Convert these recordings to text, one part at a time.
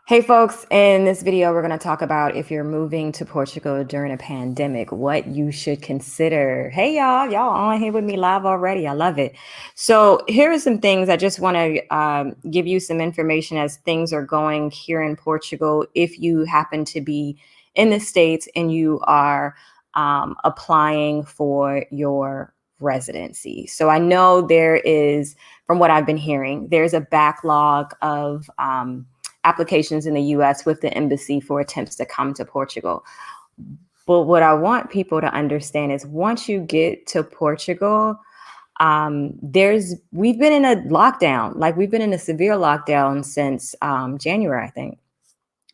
Hey folks, in this video, we're going to talk about if you're moving to Portugal during a pandemic, what you should consider. Hey y'all on here with me live already. I love it. So here are some things I just want to give you some information as things are going here in Portugal. If you happen to be in the States and you are applying for your residency. So I know there is, from what I've been hearing, there's a backlog of applications in the US with the embassy for attempts to come to Portugal. But what I want people to understand is once you get to Portugal, we've been in a lockdown, like we've been in a severe lockdown since January, I think.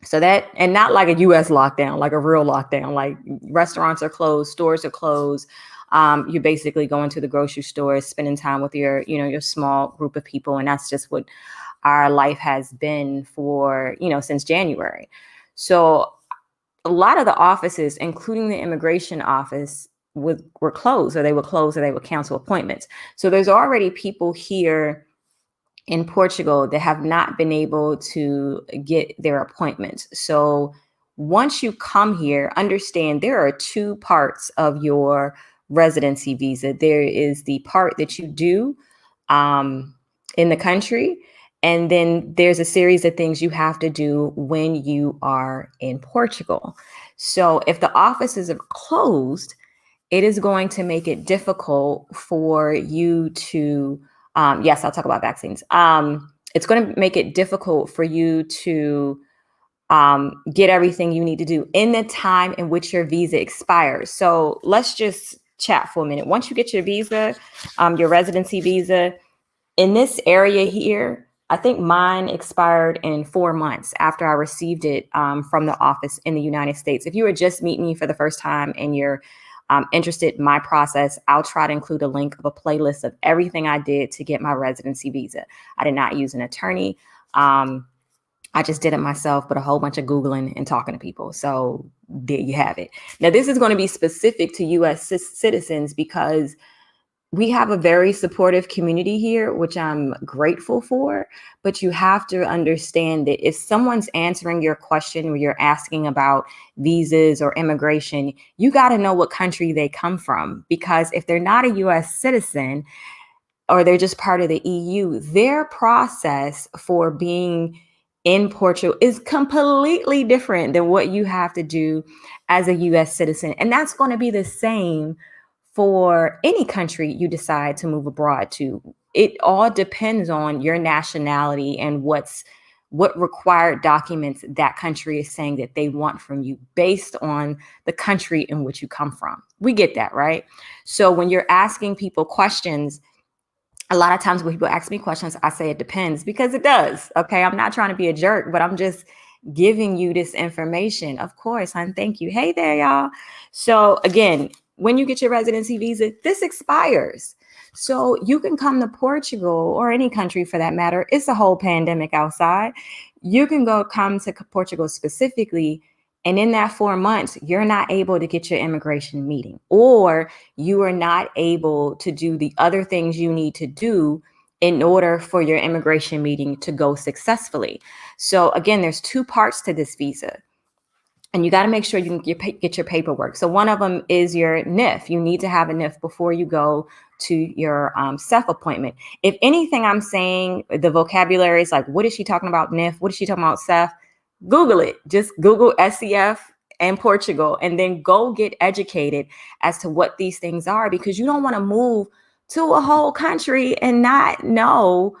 So that, and not like a US lockdown, like a real lockdown, like restaurants are closed, stores are closed. You're basically going to the grocery store, spending time with your small group of people. And that's just what our life has been for, since January. So a lot of the offices, including the immigration office, were closed, or they would close, or they would cancel appointments. So there's already people here in Portugal that have not been able to get their appointments. So once you come here, understand there are two parts of your residency visa. There is the part that you do in the country, and then there's a series of things you have to do when you are in Portugal. So if the offices are closed, it is going to make it difficult for you to, yes, I'll talk about vaccines. It's going to make it difficult for you to get everything you need to do in the time in which your visa expires. So let's just chat for a minute. Once you get your visa, your residency visa, in this area here, I think mine expired in 4 months after I received it from the office in the United States. If you are just meeting me for the first time and you're interested in my process, I'll try to include a link of a playlist of everything I did to get my residency visa. I did not use an attorney. I just did it myself, but a whole bunch of Googling and talking to people. So there you have it. Now, this is going to be specific to U.S. citizens because we have a very supportive community here, which I'm grateful for. But you have to understand that if someone's answering your question or you're asking about visas or immigration, you got to know what country they come from. Because if they're not a US citizen or they're just part of the EU, their process for being in Portugal is completely different than what you have to do as a US citizen. And that's going to be the same for any country you decide to move abroad to. It all depends on your nationality and what required documents that country is saying that they want from you based on the country in which you come from. We get that, right? So when you're asking people questions, a lot of times when people ask me questions, I say it depends, because it does. Okay. I'm not trying to be a jerk, but I'm just giving you this information. Of course, hon. Thank you. Hey there, y'all. So again, when you get your residency visa, this expires. So you can come to Portugal, or any country for that matter. It's a whole pandemic outside. You can come to Portugal specifically, and in that 4 months, you're not able to get your immigration meeting, or you are not able to do the other things you need to do in order for your immigration meeting to go successfully. So again, there's two parts to this visa. And you got to make sure you can get your paperwork. So one of them is your NIF. You need to have a NIF before you go to your SEF appointment. If anything I'm saying, the vocabulary is like, what is she talking about NIF? What is she talking about SEF? Google it. Just Google SEF and Portugal, and then go get educated as to what these things are, because you don't want to move to a whole country and not know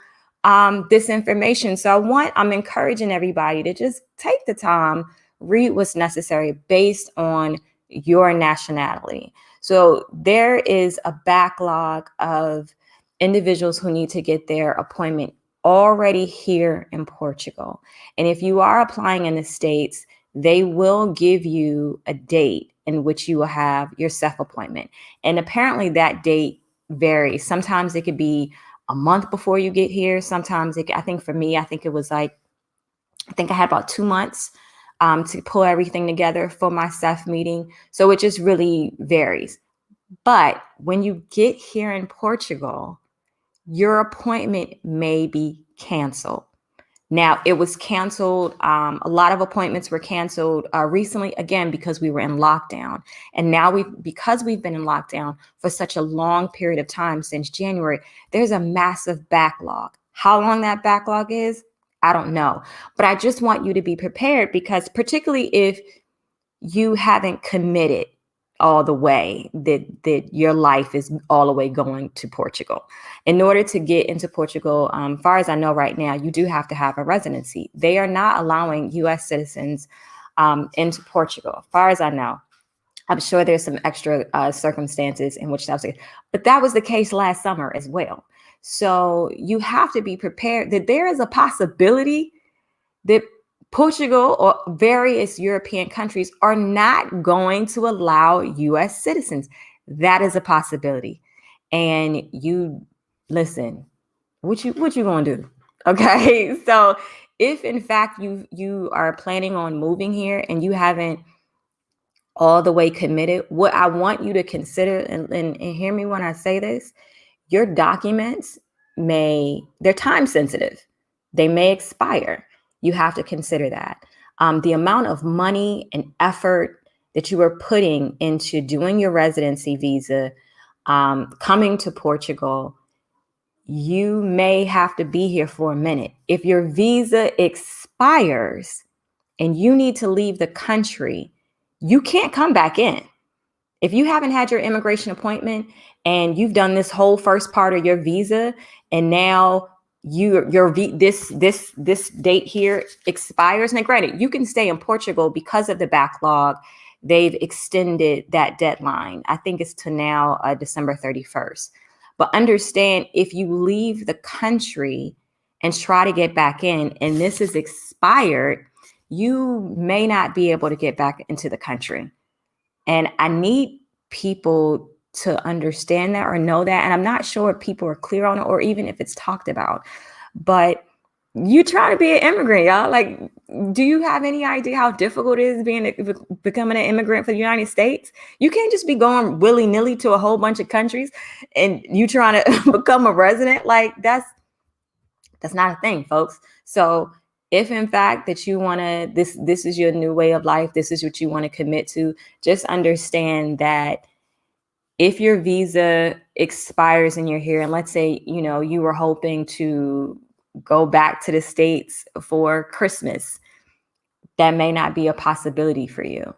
this information. So I'm encouraging everybody to just take the time, read what's necessary based on your nationality. So there is a backlog of individuals who need to get their appointment already here in Portugal. And if you are applying in the States, they will give you a date in which you will have your SEF appointment. And apparently that date varies. Sometimes it could be a month before you get here. Sometimes I think for me, I think I had about 2 months to pull everything together for my SEF meeting. So it just really varies. But when you get here in Portugal, your appointment may be canceled. Now, it was canceled. A lot of appointments were canceled recently, again, because we were in lockdown. And now because we've been in lockdown for such a long period of time since January, there's a massive backlog. How long that backlog is, I don't know. But I just want you to be prepared, because particularly if you haven't committed all the way that your life is all the way going to Portugal. In order to get into Portugal, far as I know right now, you do have to have a residency. They are not allowing U.S. citizens into Portugal, far as I know. I'm sure there's some extra circumstances in which that's, but that was the case last summer as well. So you have to be prepared that there is a possibility that Portugal or various European countries are not going to allow U.S. citizens. That is a possibility. And you listen, what you gonna do? Okay. So if in fact you are planning on moving here and you haven't all the way committed, what I want you to consider, and hear me when I say this, your documents they're time sensitive. They may expire. You have to consider that. The amount of money and effort that you are putting into doing your residency visa, coming to Portugal, you may have to be here for a minute. If your visa expires and you need to leave the country, you can't come back in. If you haven't had your immigration appointment and you've done this whole first part of your visa, and now this date here expires. Now, granted, you can stay in Portugal because of the backlog. They've extended that deadline. I think it's to now December 31st. But understand, if you leave the country and try to get back in, and this is expired, you may not be able to get back into the country. And I need people to understand that or know that. And I'm not sure if people are clear on it or even if it's talked about. But you try to be an immigrant, y'all. Like, do you have any idea how difficult it is becoming an immigrant for the United States? You can't just be going willy-nilly to a whole bunch of countries and you trying to become a resident. Like, that's not a thing, folks. So if in fact that you want to, this is your new way of life, this is what you want to commit to, just understand that if your visa expires and you're here, and let's say, you were hoping to go back to the States for Christmas, that may not be a possibility for you.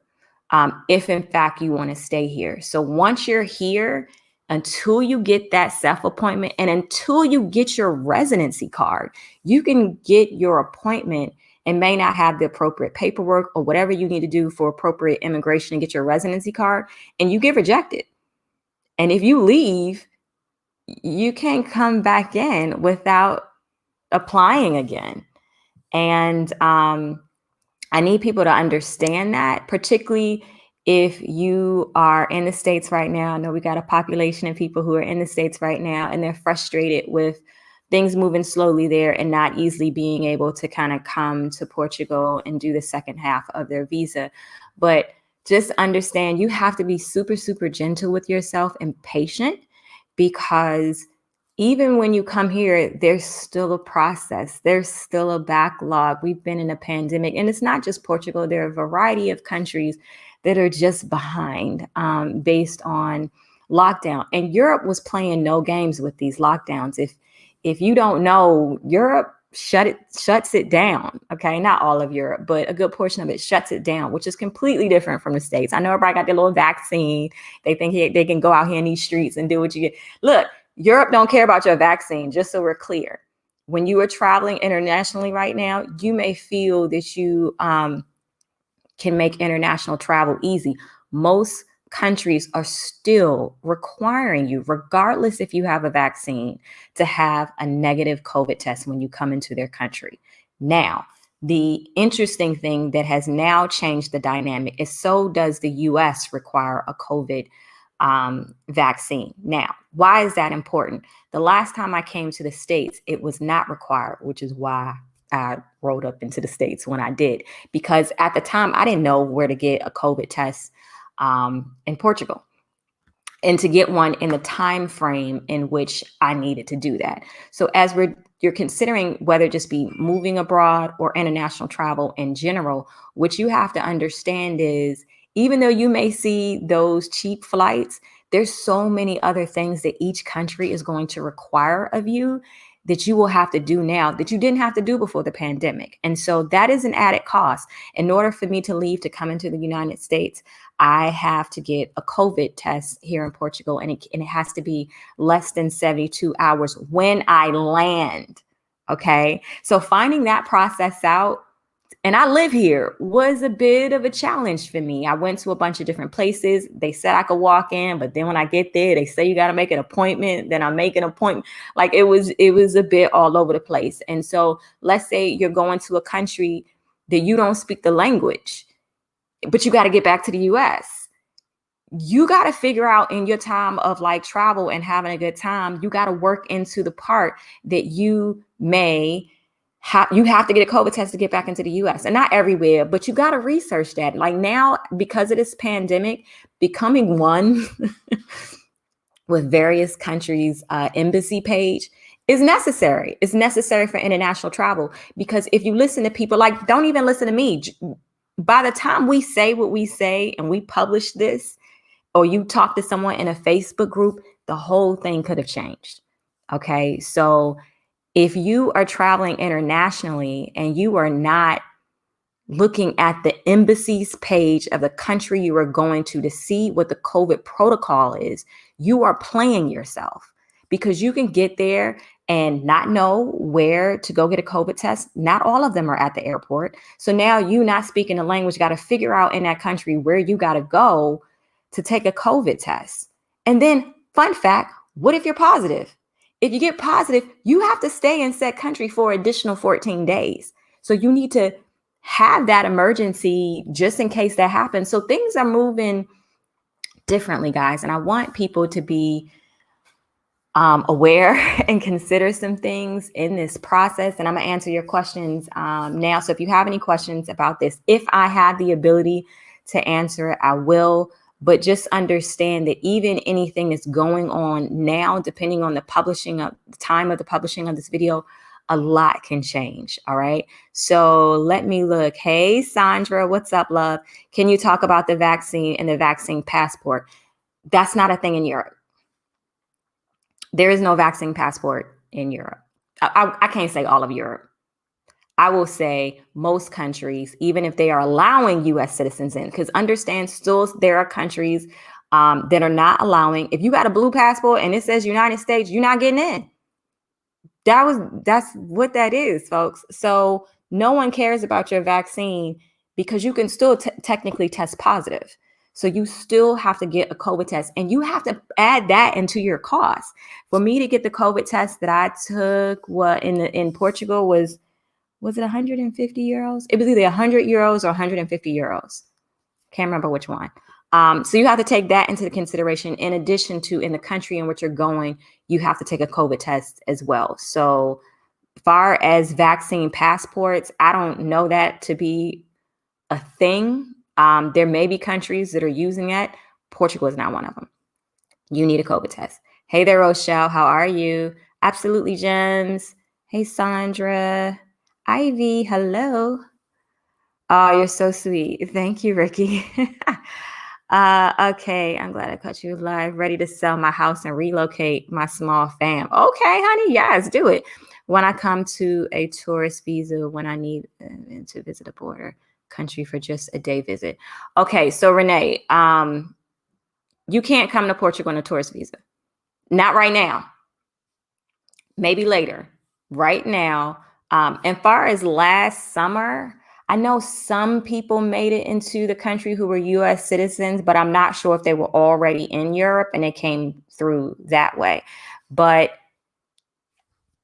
If in fact you want to stay here. So once you're here, until you get that self-appointment and until you get your residency card, you can get your appointment and may not have the appropriate paperwork or whatever you need to do for appropriate immigration and get your residency card, and you get rejected. And if you leave, you can't come back in without applying again. And I need people to understand that, particularly if you are in the States right now. I know we got a population of people who are in the States right now, and they're frustrated with things moving slowly there and not easily being able to kind of come to Portugal and do the second half of their visa. But just understand, you have to be super, super gentle with yourself and patient, because even when you come here, there's still a process. There's still a backlog. We've been in a pandemic, and it's not just Portugal. There are a variety of countries that are just behind based on lockdown. And Europe was playing no games with these lockdowns. If you don't know, Europe shuts it down. Okay, not all of Europe, but a good portion of it shuts it down, which is completely different from the States. I know everybody got their little vaccine. They think they can go out here in these streets and do what you get. Look, Europe don't care about your vaccine, just so we're clear. When you are traveling internationally right now, you may feel that you can make international travel easy. Most countries are still requiring you, regardless if you have a vaccine, to have a negative COVID test when you come into their country. Now, the interesting thing that has now changed the dynamic is, so does the US require a COVID vaccine. Now, why is that important? The last time I came to the States, it was not required, which is why I rode up into the States when I did, because at the time I didn't know where to get a COVID test in Portugal, and to get one in the time frame in which I needed to do that. So as we're you're considering whether just be moving abroad or international travel in general, what you have to understand is, even though you may see those cheap flights, there's so many other things that each country is going to require of you that you will have to do now that you didn't have to do before the pandemic. And so that is an added cost. In order for me to leave to come into the United States, I have to get a COVID test here in Portugal, and it has to be less than 72 hours when I land. Okay. So finding that process out, and I live here, was a bit of a challenge for me. I went to a bunch of different places. They said I could walk in, but then when I get there, they say you got to make an appointment. Then I make an appointment. Like it was a bit all over the place. And so let's say you're going to a country that you don't speak the language, but you got to get back to the US. You got to figure out in your time of like travel and having a good time, you got to work into the part that you may you have to get a COVID test to get back into the US, and not everywhere, but you got to research that. Like now, because of this pandemic, becoming one with various countries' embassy page is necessary. It's necessary for international travel, because if you listen to people, like, don't even listen to me. By the time we say what we say and we publish this, or you talk to someone in a Facebook group, the whole thing could have changed. Okay. So if you are traveling internationally and you are not looking at the embassy's page of the country you are going to see what the COVID protocol is, you are playing yourself, because you can get there and not know where to go get a COVID test. Not all of them are at the airport. So now you not speaking the language, got to figure out in that country where you got to go to take a COVID test. And then, fun fact, what if you're positive? If you get positive, you have to stay in said country for additional 14 days. So you need to have that emergency just in case that happens. So things are moving differently, guys. And I want people to be aware and consider some things in this process. And I'm going to answer your questions now. So if you have any questions about this, if I have the ability to answer it, I will. But just understand that even anything that's going on now, depending on the time of the publishing of this video, a lot can change. All right. So let me look. Hey, Sandra, what's up, love? Can you talk about the vaccine and the vaccine passport? That's not a thing in Europe. There is no vaccine passport in Europe. I can't say all of Europe. I will say most countries, even if they are allowing U.S. citizens in, because understand still there are countries that are not allowing. If you got a blue passport and it says United States, you're not getting in. That's what that is, folks. So no one cares about your vaccine, because you can still technically test positive. So you still have to get a COVID test, and you have to add that into your cost. For me to get the COVID test that I took, in Portugal was it 150 euros? It was either 100 euros or 150 euros. Can't remember which one. So you have to take that into consideration, in addition to in the country in which you're going, you have to take a COVID test as well. So far as vaccine passports, I don't know that to be a thing. There may be countries that are using it. Portugal is not one of them. You need a COVID test. Hey there, Rochelle. How are you? Absolutely, Gems. Hey, Sandra. Ivy, hello. Oh, you're so sweet. Thank you, Ricky. Okay, I'm glad I caught you live. Ready to sell my house and relocate my small fam. Okay, honey, yes, do it. When I come to a tourist visa, when I need to visit a border country for just a day visit. Okay, so Renee, you can't come to Portugal on a tourist visa. Not right now. Maybe later. Right now. And far as last summer, I know some people made it into the country who were U.S. citizens, but I'm not sure if they were already in Europe and they came through that way. But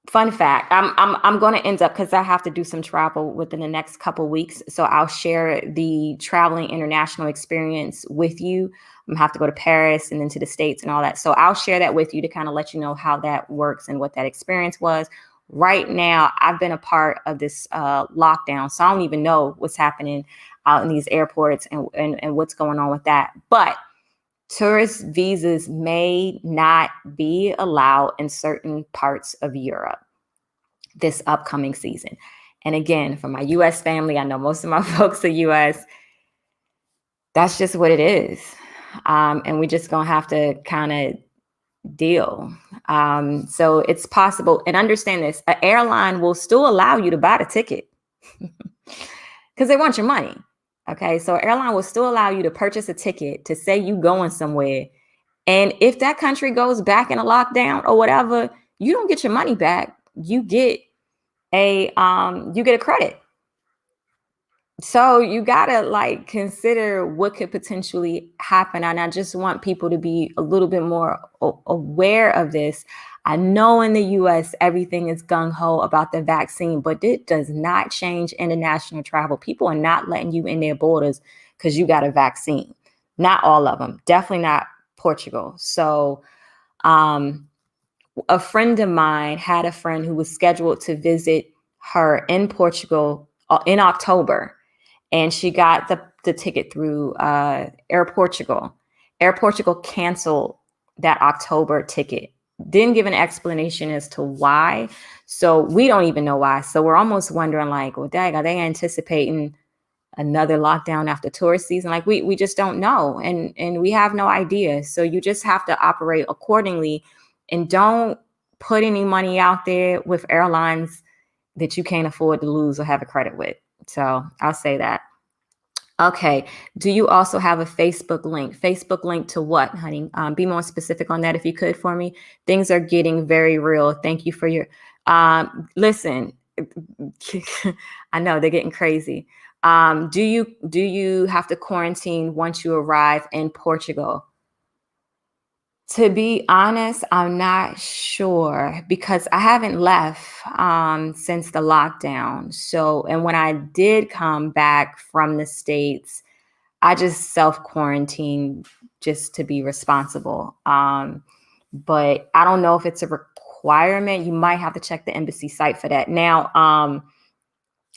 fun fact, I'm going to end up, because I have to do some travel within the next couple weeks. So I'll share the traveling international experience with you. I'm going to have to go to Paris and then to the States and all that. So I'll share that with you to kind of let you know how that works and what that experience was. Right now, I've been a part of this lockdown, so I don't even know what's happening out in these airports and what's going on with that. But tourist visas may not be allowed in certain parts of Europe. this upcoming season. And again, for my US family, I know most of my folks are US. That's just what it is. And we just gonna have to kind of deal. So it's possible, and understand this, an airline will still allow you to buy the ticket because they want your money. Okay, so an airline will still allow you to purchase a ticket to say you going somewhere. And if that country goes back in a lockdown or whatever, you don't get your money back. You get a credit. So you gotta like consider what could potentially happen. And I just want people to be a little bit more aware of this. I know in the US, everything is gung-ho about the vaccine, but it does not change international travel. People are not letting you in their borders because you got a vaccine. Not all of them, definitely not Portugal. So a friend of mine had a friend who was scheduled to visit her in Portugal in October. And she got the ticket through Air Portugal. Air Portugal canceled that October ticket. Didn't give an explanation as to why. So we don't even know why. So we're almost wondering like, well, dang, are they anticipating another lockdown after tourist season? Like we just don't know. And we have no idea. So you just have to operate accordingly and don't put any money out there with airlines that you can't afford to lose or have a credit with. So I'll say that. Okay. Do you also have a Facebook link? Facebook link to what, honey? Be more specific on that if you could for me. Things are getting very real. Thank you for your listen. I know they're getting crazy. Do you have to quarantine once you arrive in Portugal? To be honest, I'm not sure because I haven't left since the lockdown. So, and when I did come back from the States, I just self quarantined just to be responsible. But I don't know if it's a requirement. You might have to check the embassy site for that. Now,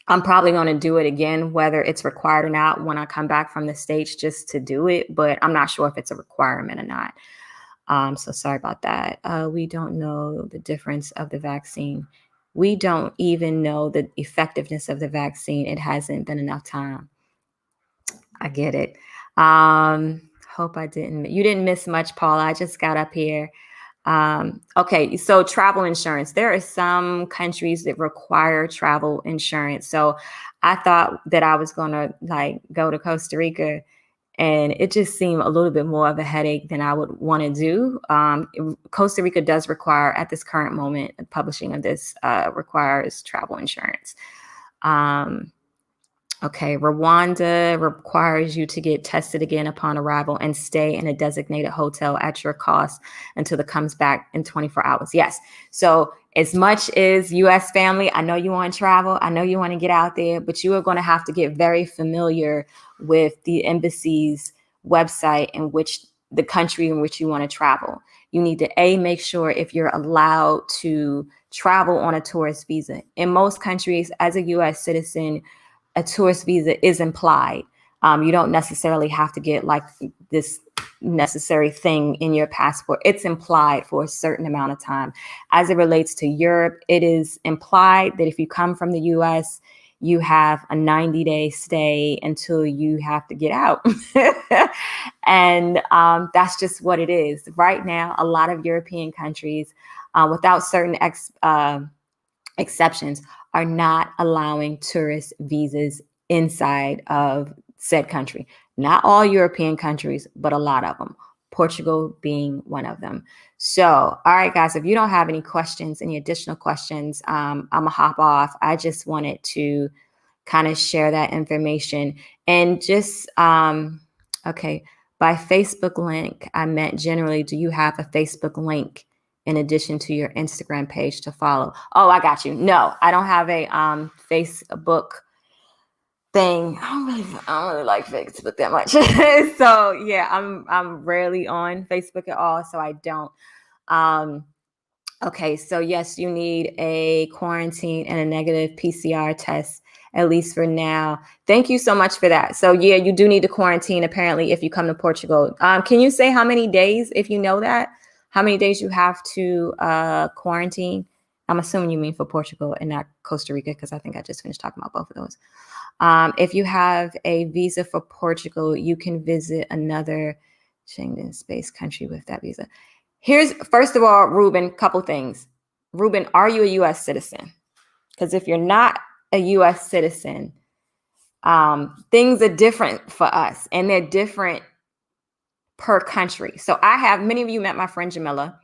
I'm probably going to do it again, whether it's required or not, when I come back from the States, just to do it. But I'm not sure if it's a requirement or not. So sorry about that. We don't know the difference of the vaccine. We don't even know the effectiveness of the vaccine. It hasn't been enough time. I get it. Hope you didn't miss much, Paula. I just got up here. Okay, so travel insurance. There are some countries that require travel insurance. So I thought that I was going to like go to Costa Rica, and it just seemed a little bit more of a headache than I would want to do. Costa Rica does require, at this current moment, publishing of this requires travel insurance. Okay, Rwanda requires you to get tested again upon arrival and stay in a designated hotel at your cost until it comes back in 24 hours. Yes. So as much as US family, I know you want to travel. I know you want to get out there, but you are going to have to get very familiar with the embassy's website in which the country in which you want to travel. You need to make sure if you're allowed to travel on a tourist visa. In most countries, as a US citizen, a tourist visa is implied. You don't necessarily have to get like this necessary thing in your passport. It's implied for a certain amount of time. As it relates to Europe, it is implied that if you come from the US, you have a 90-day stay until you have to get out. And that's just what it is. Right now, a lot of European countries, without certain exceptions, are not allowing tourist visas inside of said country. Not all European countries, but a lot of them. Portugal being one of them. So, all right, guys, if you don't have any questions, any additional questions, I'm gonna hop off. I just wanted to kind of share that information and just, okay, by Facebook link, I meant generally, do you have a Facebook link in addition to your Instagram page to follow? Oh, I got you. No, I don't have a Facebook thing. I don't really like Facebook that much. So yeah, I'm rarely on Facebook at all. So I don't. Okay, so yes, you need a quarantine and a negative PCR test, at least for now. Thank you so much for that. So yeah, you do need to quarantine apparently if you come to Portugal. Can you say how many days, if you know that? How many days you have to quarantine I'm assuming you mean for Portugal and not Costa Rica, because I think I just finished talking about both of those. If you have a visa for Portugal, you can visit another Schengen space country with that visa. Here's, first of all, Ruben, couple things. Ruben, are you a U.S. citizen? Because if you're not a U.S. citizen, things are different for us, and they're different per country. So many of you met my friend Jamila.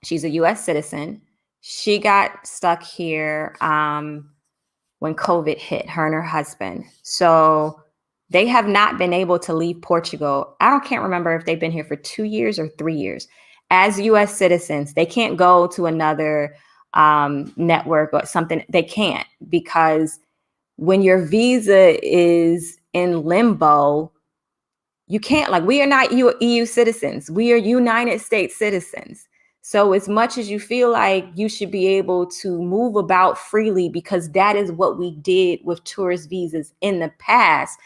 She's a U.S. citizen. She got stuck here when COVID hit, her and her husband. So they have not been able to leave Portugal. Can't remember if they've been here for 2 years or 3 years. As U.S. citizens, they can't go to another network or something. They can't, because when your visa is in limbo, you can't, like, we are not EU citizens. We are United States citizens. So as much as you feel like you should be able to move about freely, because that is what we did with tourist visas in the past,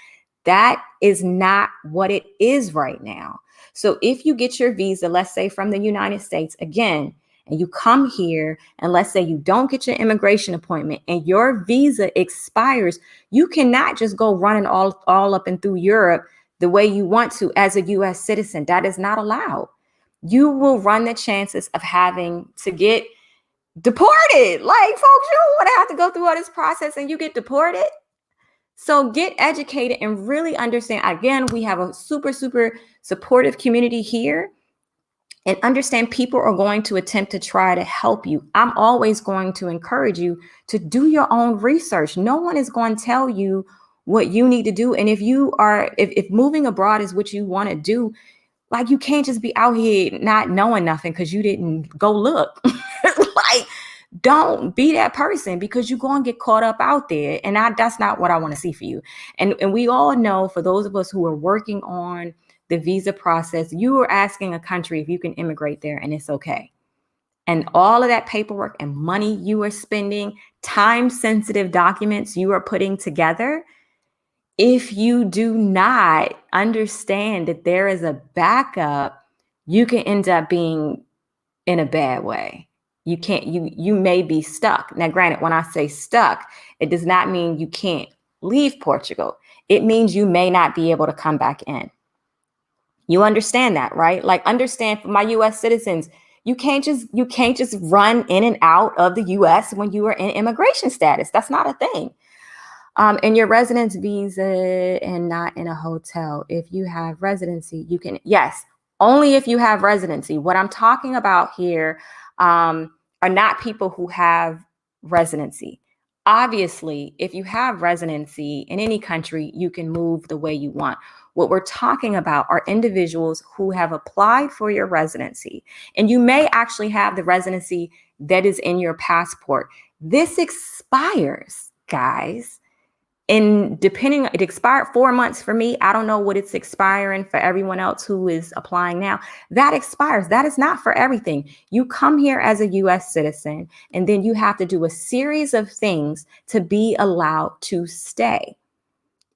that is not what it is right now. So if you get your visa, let's say from the United States, again, and you come here, and let's say you don't get your immigration appointment and your visa expires, you cannot just go running all up and through Europe the way you want to as a U.S. citizen. That is not allowed. You will run the chances of having to get deported. Like, folks, you don't want to have to go through all this process and you get deported. So get educated and really understand. Again, we have a super, super supportive community here, and understand people are going to attempt to try to help you. I'm always going to encourage you to do your own research. No one is going to tell you what you need to do. And if moving abroad is what you want to do, like, you can't just be out here not knowing nothing because you didn't go look. Like, don't be that person, because you're going to get caught up out there. And that's not what I want to see for you. And we all know, for those of us who are working on the visa process, you are asking a country if you can immigrate there, and it's okay. And all of that paperwork and money you are spending, time-sensitive documents you are putting together, if you do not understand that there is a backup, you can end up being in a bad way. You may be stuck. Now, granted, when I say stuck, it does not mean you can't leave Portugal. It means you may not be able to come back in. You understand that, right? Like, understand, for my U.S. citizens, you can't just run in and out of the U.S. when you are in immigration status. That's not a thing. And your residence visa, and not in a hotel. If you have residency, you can, yes, only if you have residency. What I'm talking about here are not people who have residency. Obviously, if you have residency in any country, you can move the way you want. What we're talking about are individuals who have applied for your residency, and you may actually have the residency that is in your passport. This expires, guys. And it expired 4 months for me. I don't know what it's expiring for everyone else who is applying now. That expires. That is not for everything. You come here as a U.S. citizen, and then you have to do a series of things to be allowed to stay.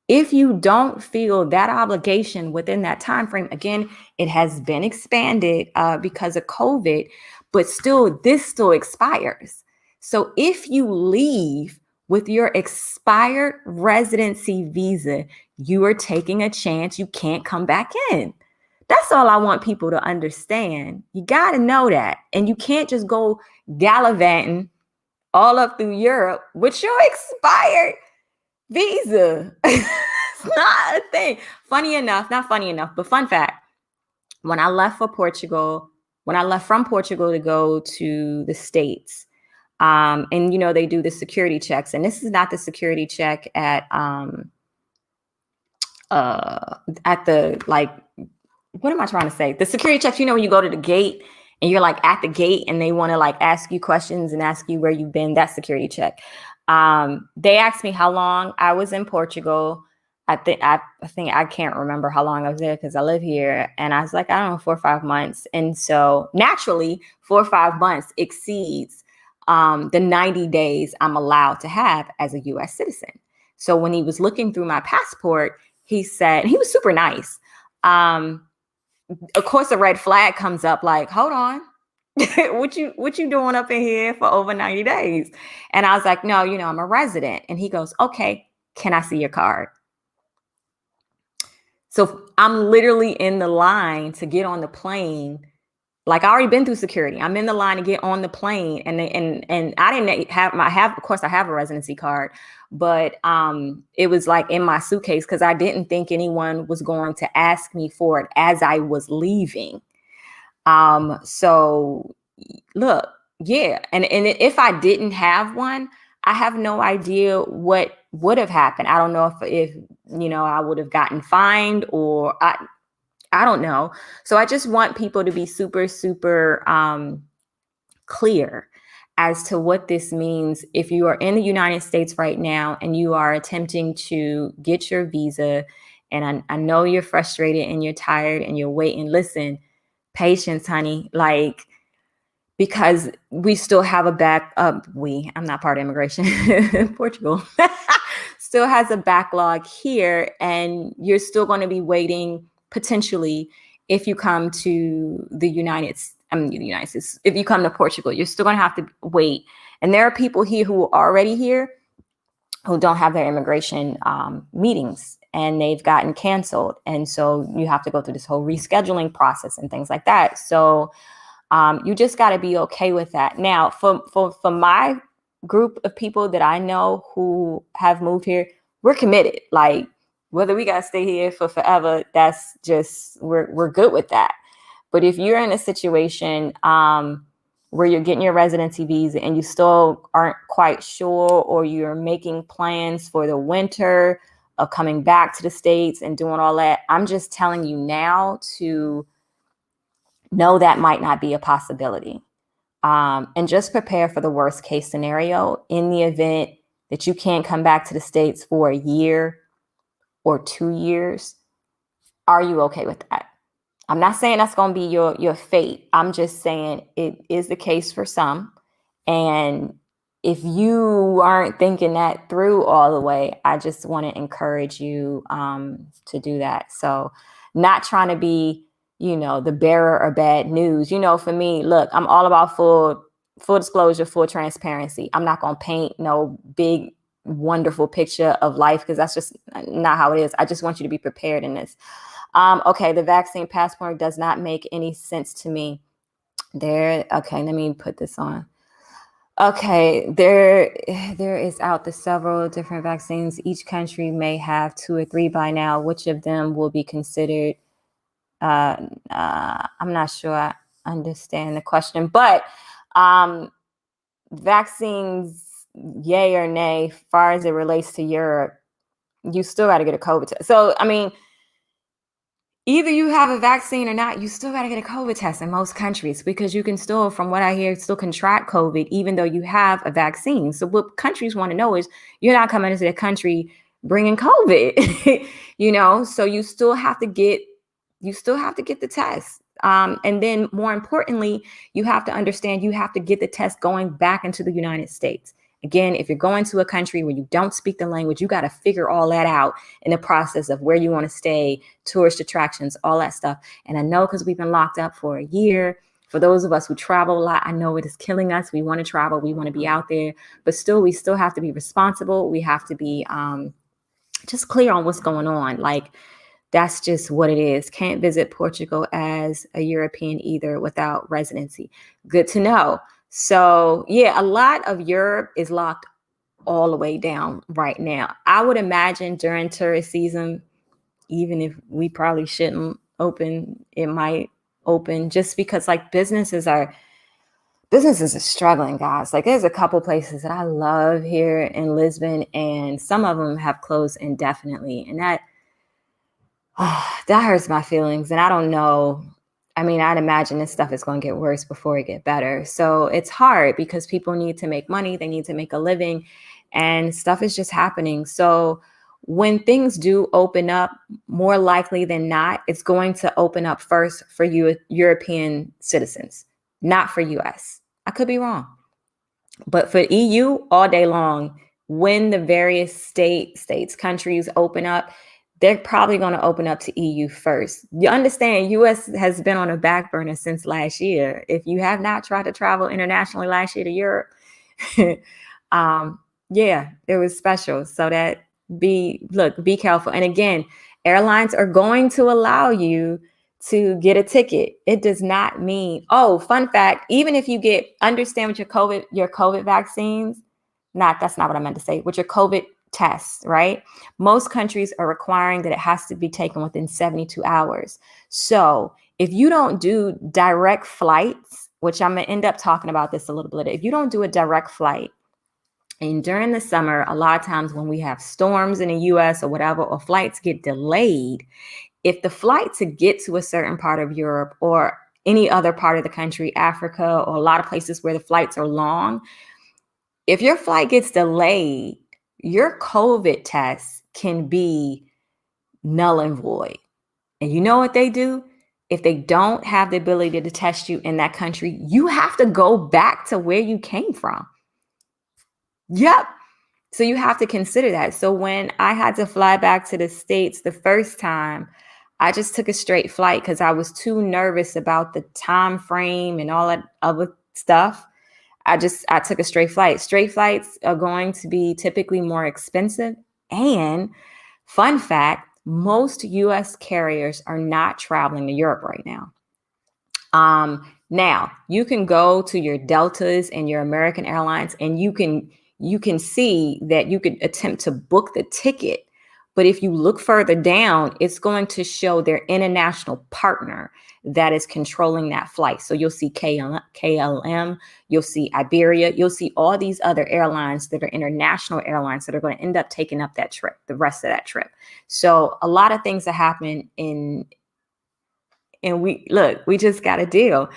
If you don't feel that obligation within that time frame, again, it has been expanded because of COVID, but this still expires. So if you leave with your expired residency visa, you are taking a chance you can't come back in. That's all I want people to understand. You got to know that. And you can't just go gallivanting all up through Europe with your expired visa. It's not a thing. Not funny enough, but fun fact. When I left from Portugal to go to the States, and they do the security checks, and this is not the security check at the, like, what am I trying to say? The security checks, when you go to the gate and you're like at the gate and they want to like ask you questions and ask you where you've been, that security check. They asked me how long I was in Portugal. I think I can't remember how long I was there because I live here. And I was like, I don't know, 4 or 5 months. And so naturally 4 or 5 months exceeds the 90 days I'm allowed to have as a U.S. citizen. So when he was looking through my passport, he said, he was super nice. Of course, a red flag comes up like, hold on. what you doing up in here for over 90 days? And I was like, no, I'm a resident. And he goes, okay, can I see your card? So I'm literally in the line to get on the plane. Like, I already been through security. I'm in the line to get on the plane, and I didn't of course I have a residency card, but it was like in my suitcase because I didn't think anyone was going to ask me for it as I was leaving. So look, yeah, and if I didn't have one, I have no idea what would have happened. I don't know if I would have gotten fined, or I don't know. So I just want people to be super, super clear as to what this means. If you are in the United States right now and you are attempting to get your visa, and I know you're frustrated and you're tired and you're waiting, listen, patience, honey. Like, because we still have a I'm not part of immigration. Portugal still has a backlog here, and you're still going to be waiting potentially if you come to the United States. If you come to Portugal, you're still going to have to wait. And there are people here who are already here who don't have their immigration meetings, and they've gotten canceled. And so you have to go through this whole rescheduling process and things like that. So you just got to be okay with that. Now, for my group of people that I know who have moved here, we're committed. Like, whether we got to stay here for forever, that's just, we're good with that. But if you're in a situation where you're getting your residency visa and you still aren't quite sure, or you're making plans for the winter of coming back to the States and doing all that, I'm just telling you now to know that might not be a possibility. And just prepare for the worst case scenario. In the event that you can't come back to the States for a year or 2 years, are you okay with that? I'm not saying that's going to be your fate. I'm just saying it is the case for some. And if you aren't thinking that through all the way, I just want to encourage you to do that. So, not trying to be, the bearer of bad news. For me, look, I'm all about full disclosure, full transparency. I'm not going to paint no big, wonderful picture of life, because that's just not how it is. I just want you to be prepared in this. Okay, the vaccine passport does not make any sense to me. Okay, let me put this on. Okay, there is out the several different vaccines. Each country may have 2 or 3 by now. Which of them will be considered? I'm not sure I understand the question, but vaccines, yay or nay, far as it relates to Europe, you still got to get a COVID test. So, I mean, either you have a vaccine or not, you still got to get a COVID test in most countries, because you can still, from what I hear, still contract COVID even though you have a vaccine. So what countries want to know is you're not coming into the country bringing COVID, so you still have to get the test. And then more importantly, you have to understand you have to get the test going back into the United States. Again, if you're going to a country where you don't speak the language, you got to figure all that out in the process of where you want to stay, tourist attractions, all that stuff. And I know, because we've been locked up for a year, for those of us who travel a lot, I know it is killing us. We want to travel. We want to be out there. But still, we still have to be responsible. We have to be just clear on what's going on. Like, that's just what it is. Can't visit Portugal as a European either without residency. Good to know. So, yeah, a lot of Europe is locked all the way down right now. I would imagine during tourist season, even if we probably shouldn't open, it might open, just because like businesses are struggling, guys. Like, there's a couple places that I love here in Lisbon, and some of them have closed indefinitely. And that hurts my feelings. And I don't know. I mean, I'd imagine this stuff is going to get worse before it get better. So it's hard because people need to make money. They need to make a living, and stuff is just happening. So when things do open up, more likely than not, it's going to open up first for you, European citizens, not for US. I could be wrong. But for EU, all day long, when the various countries open up, they're probably going to open up to EU first. You understand, US has been on a back burner since last year. If you have not tried to travel internationally last year to Europe, yeah, it was special. So that be careful. And again, airlines are going to allow you to get a ticket. It does not mean, oh, fun fact, even if you understand with your COVID vaccines, that's not what I meant to say, with your COVID tests, right? Most countries are requiring that it has to be taken within 72 hours. So if you don't do direct flights, which I'm going to end up talking about this a little bit, if you don't do a direct flight, and during the summer, a lot of times when we have storms in the US or whatever, or flights get delayed, if the flight to get to a certain part of Europe or any other part of the country, Africa, or a lot of places where the flights are long, if your flight gets delayed, your COVID test can be null and void. And you know what they do? If they don't have the ability to test you in that country, you have to go back to where you came from. Yep. So you have to consider that. So when I had to fly back to the States the first time, I just took a straight flight because I was too nervous about the time frame and all that other stuff. I took a straight flight. Straight flights are going to be typically more expensive. And fun fact, most US carriers are not traveling to Europe right now. Now you can go to your Deltas and your American Airlines and you can see that you could attempt to book the ticket. But if you look further down, it's going to show their international partner that is controlling that flight. So you'll see KLM, you'll see Iberia, you'll see all these other airlines that are international airlines that are going to end up taking up that trip, the rest of that trip. So a lot of things that happen and we just got a deal.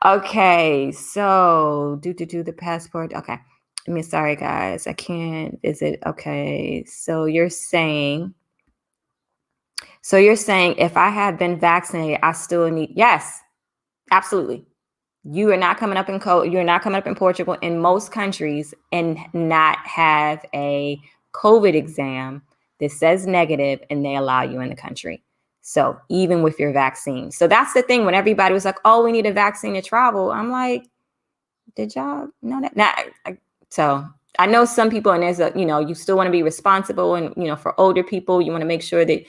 Okay, so do the passport. Okay. Sorry guys, I can't visit. Okay, so you're saying if I have been vaccinated, I still need, yes, absolutely. You are not coming up you're not coming up in Portugal in most countries and not have a COVID exam that says negative and they allow you in the country. So even with your vaccine. So that's the thing when everybody was like, oh, we need a vaccine to travel. I'm like, did y'all know that? So I know some people, and there's you still want to be responsible. And, for older people, you want to make sure that,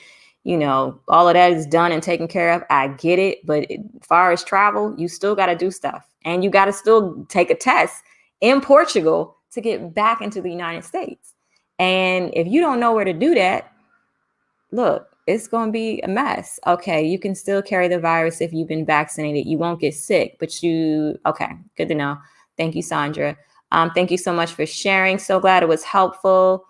all of that is done and taken care of. I get it. But as far as travel, you still got to do stuff. And you got to still take a test in Portugal to get back into the United States. And if you don't know where to do that, look, it's going to be a mess. Okay, you can still carry the virus if you've been vaccinated. You won't get sick, but okay, good to know. Thank you, Sandra. Thank you so much for sharing. So glad it was helpful.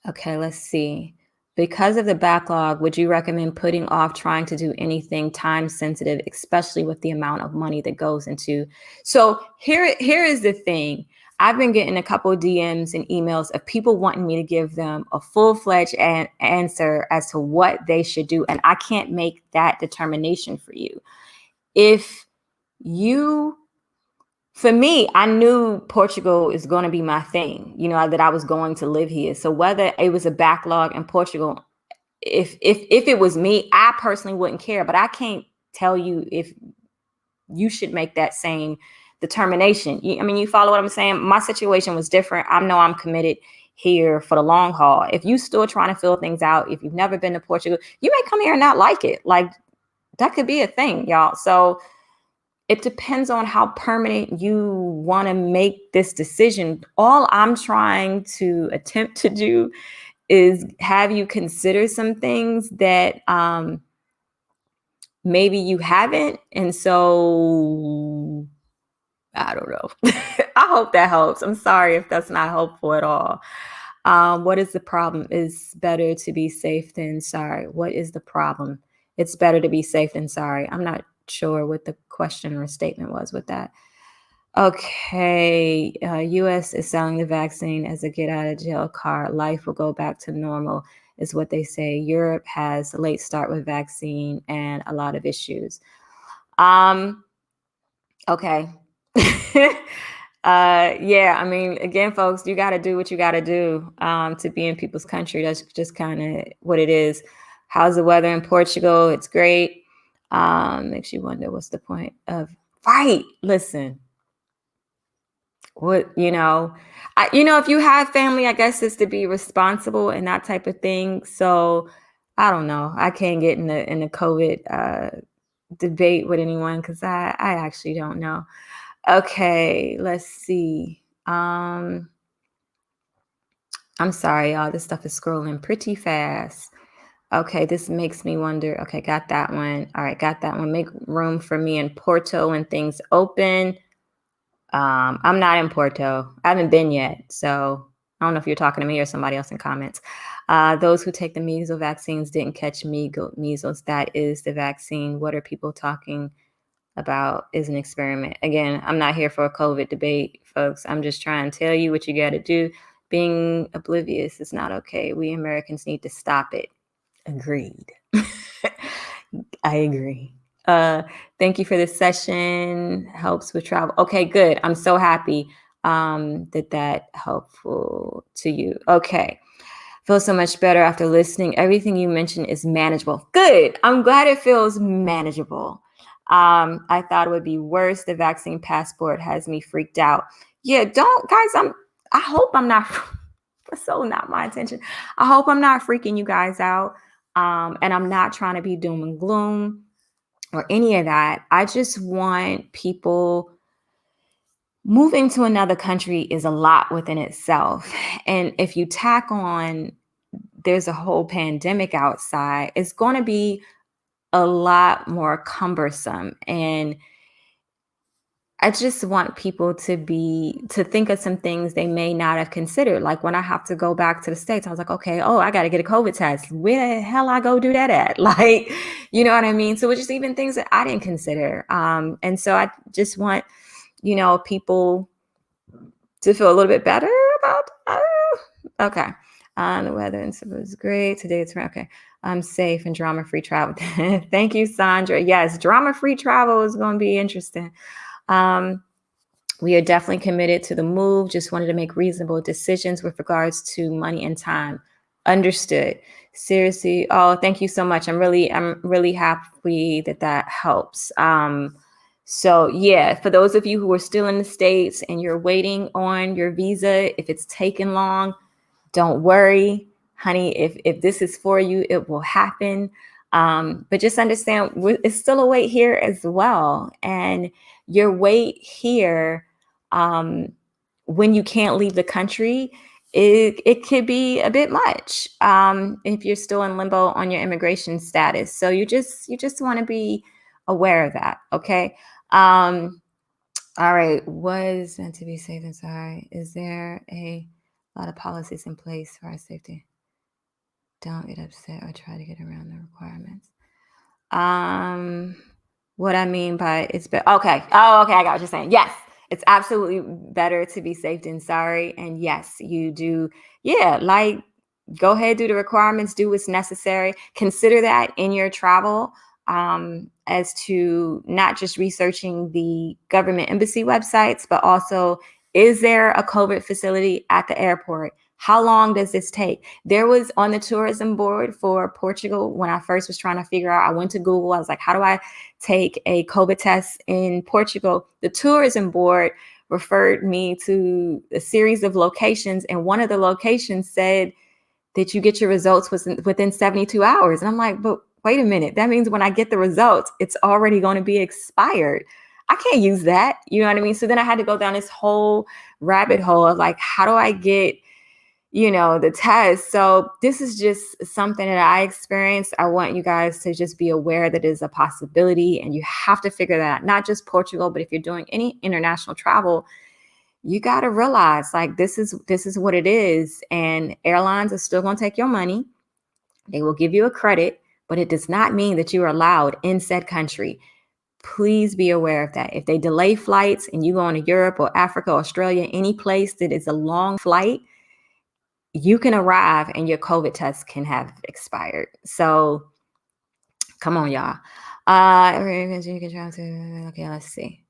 Okay, let's see. Because of the backlog, would you recommend putting off trying to do anything time sensitive, especially with the amount of money that goes into? So here is the thing. I've been getting a couple of DMs and emails of people wanting me to give them a full-fledged answer as to what they should do. And I can't make that determination for you. For me, I knew Portugal is going to be my thing, that I was going to live here. So whether it was a backlog in Portugal, if it was me, I personally wouldn't care, but I can't tell you if you should make that same determination. You follow what I'm saying? My situation was different. I know I'm committed here for the long haul. If you still trying to fill things out, if you've never been to Portugal, you may come here and not like it. Like that could be a thing, y'all. So it depends on how permanent you want to make this decision. All I'm trying to attempt to do is have you consider some things that maybe you haven't. And so I don't know. I hope that helps. I'm sorry if that's not helpful at all. What is the problem? It's better to be safe than sorry. What is the problem? It's better to be safe than sorry. I'm not sure what the question or statement was with that. Okay. US is selling the vaccine as a get out of jail card. Life will go back to normal is what they say. Europe has a late start with vaccine and a lot of issues. Okay. Yeah, I mean, again, folks, you got to do what you got to do to be in people's country. That's just kind of what it is. How's the weather in Portugal? It's great. Makes you wonder what's the point of right. Listen, what if you have family, I guess it's to be responsible and that type of thing. So I don't know. I can't get in the COVID debate with anyone because I actually don't know. Okay, let's see. I'm sorry, y'all. This stuff is scrolling pretty fast. Okay, this makes me wonder. Okay, got that one. All right, got that one. Make room for me in Porto when things open. I'm not in Porto. I haven't been yet. So I don't know if you're talking to me or somebody else in comments. Those who take the measles vaccines didn't catch measles. That is the vaccine. What are people talking about is an experiment. Again, I'm not here for a COVID debate, folks. I'm just trying to tell you what you got to do. Being oblivious is not okay. We Americans need to stop it. Agreed. I agree. Thank you for this session. Helps with travel. Okay, good. I'm so happy that helpful to you. Okay. Feel so much better after listening. Everything you mentioned is manageable. Good. I'm glad it feels manageable. I thought it would be worse. The vaccine passport has me freaked out. Yeah, don't guys, I hope I'm not so not my intention. I hope I'm not freaking you guys out. And I'm not trying to be doom and gloom or any of that. I just want people moving to another country is a lot within itself. And if you tack on there's a whole pandemic outside, it's going to be a lot more cumbersome. And I just want people to think of some things they may not have considered. Like when I have to go back to the States, I was like, okay, I got to get a COVID test. Where the hell I go do that at? Like, you know what I mean? So it's just even things that I didn't consider. And so I just want, people to feel a little bit better about, okay. The weather and stuff was great. Today it's okay. I'm safe and drama-free travel. Thank you, Sandra. Yes, drama-free travel is going to be interesting. We are definitely committed to the move. Just wanted to make reasonable decisions with regards to money and time. Understood. Seriously. Oh, thank you so much. I'm really happy that helps. So yeah, for those of you who are still in the States and you're waiting on your visa, if it's taken long, don't worry, honey. If this is for you, it will happen. But just understand it's still a wait here as well. And your wait here, when you can't leave the country, it could be a bit much if you're still in limbo on your immigration status. So you just want to be aware of that. Okay. All right. Was meant to be safe and sorry. Is there a lot of policies in place for our safety? Don't get upset or try to get around the requirements. What I mean by it's okay. Oh, okay. I got what you're saying. Yes, it's absolutely better to be safe than sorry. And yes, you do. Yeah, like go ahead, do the requirements, do what's necessary. Consider that in your travel as to not just researching the government embassy websites, but also is there a COVID facility at the airport? How long does this take? There was on the tourism board for Portugal when I first was trying to figure out, I went to Google. I was like, how do I take a COVID test in Portugal? The tourism board referred me to a series of locations. And one of the locations said that you get your results within 72 hours. And I'm like, but wait a minute. That means when I get the results, it's already going to be expired. I can't use that. You know what I mean? So then I had to go down this whole rabbit hole of like, how do I get the test. So this is just something that I experienced. I want you guys to just be aware that is a possibility and you have to figure that out. Not just Portugal, but if you're doing any international travel, you got to realize like this is what it is. And airlines are still going to take your money. They will give you a credit, but it does not mean that you are allowed in said country. Please be aware of that. If they delay flights and you go into Europe or Africa, Australia, any place that is a long flight, you can arrive and your COVID test can have expired. So come on, y'all. You can try to, okay, let's see.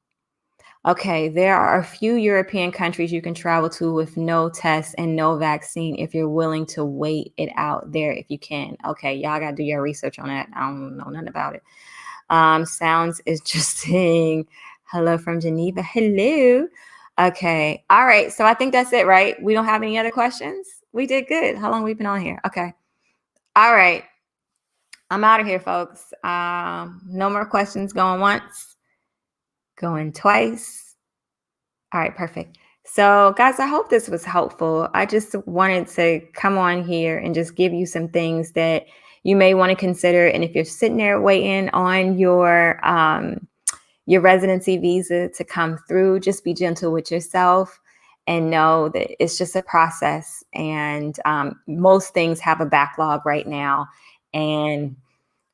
Okay, there are a few European countries you can travel to with no test and no vaccine if you're willing to wait it out there if you can. Okay, y'all got to do your research on that. I don't know nothing about it. Sounds interesting. Hello from Geneva. Hello. Okay. All right. So I think that's it, right? We don't have any other questions. We did good. How long we been on here? Okay. All right. I'm out of here, folks. No more questions going once, going twice. All right, perfect. So, guys, I hope this was helpful. I just wanted to come on here and just give you some things that you may want to consider. And if you're sitting there waiting on your residency visa to come through, just be gentle with yourself and know that it's just a process. And most things have a backlog right now, and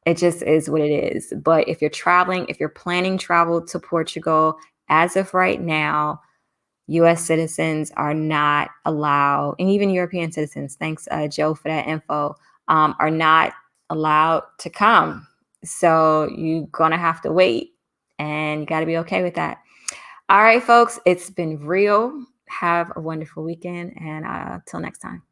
it just is what it is. But if you're traveling, if you're planning travel to Portugal, as of right now, US citizens are not allowed, and even European citizens, thanks, Joe, for that info, are not allowed to come. So you're going to have to wait, and you got to be okay with that. All right, folks, it's been real. Have a wonderful weekend, and till next time.